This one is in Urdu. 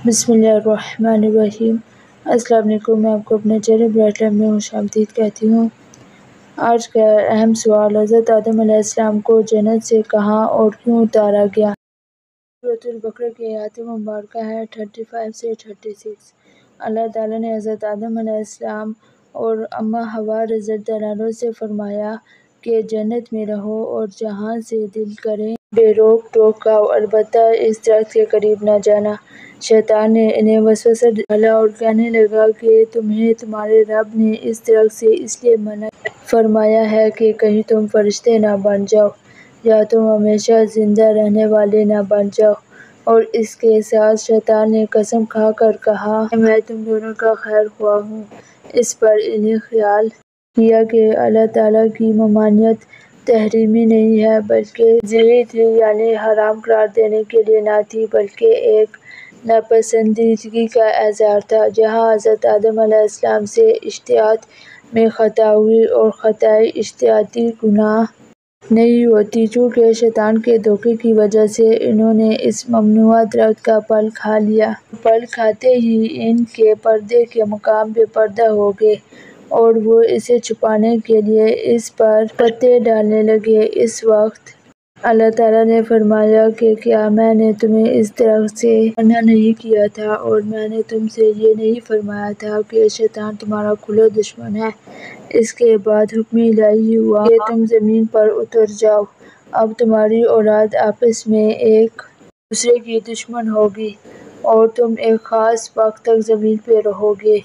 بسم اللہ الرحمن الرحیم۔ السلام علیکم۔ میں آپ کو اپنے چینل برائٹ لائٹ میں خوش آمدید کہتی ہوں۔ آج کا اہم سوال، حضرت آدم علیہ السلام کو جنت سے کہاں اور کیوں اتارا گیا؟ سورۃ البقرہ کی آیات مبارکہ ہے 35 سے 36۔ اللہ تعالیٰ نے حضرت آدم علیہ السلام اور اماں حوا رضی اللہ عنہا سے فرمایا کہ جنت میں رہو اور جہاں سے دل کرے بے روک ٹوک کھاؤ، البتہ اس درخت کے قریب نہ جانا۔ شیطان نے انہیں وسوسہ ڈالا اور کہنے لگا کہ تمہیں تمہارے رب نے اس درخت سے اس لیے منع فرمایا ہے کہ کہیں تم فرشتے نہ بن جاؤ یا تم ہمیشہ زندہ رہنے والے نہ بن جاؤ۔ اور اس کے ساتھ شیطان نے قسم کھا کر کہا کہ میں تم دونوں کا خیر خواہ ہوں۔ اس پر انہیں خیال کیا کہ اللہ تعالیٰ کی ممانعت تحریمی نہیں ہے بلکہ تنزیہی تھی، یعنی حرام قرار دینے کے لیے نہ تھی بلکہ ایک ناپسندیدگی کا اظہار تھا۔ جہاں حضرت آدم علیہ السلام سے اجتہاد میں خطا ہوئی اور خطائے اجتہادی گناہ نہیں ہوتی، چونکہ شیطان کے دھوکے کی وجہ سے انہوں نے اس ممنوعہ درخت کا پھل کھا لیا۔ پھل کھاتے ہی ان کے پردے کے مقام بے پردہ ہو گئے اور وہ اسے چھپانے کے لیے اس پر پتے ڈالنے لگے۔ اس وقت اللہ تعالیٰ نے فرمایا کہ کیا میں نے تمہیں اس درخت سے منع نہیں کیا تھا اور میں نے تم سے یہ نہیں فرمایا تھا کہ شیطان تمہارا کھلا دشمن ہے؟ اس کے بعد حکم الہی ہوا کہ تم زمین پر اتر جاؤ، اب تمہاری اولاد آپس میں ایک دوسرے کی دشمن ہوگی اور تم ایک خاص وقت تک زمین پہ رہو گے۔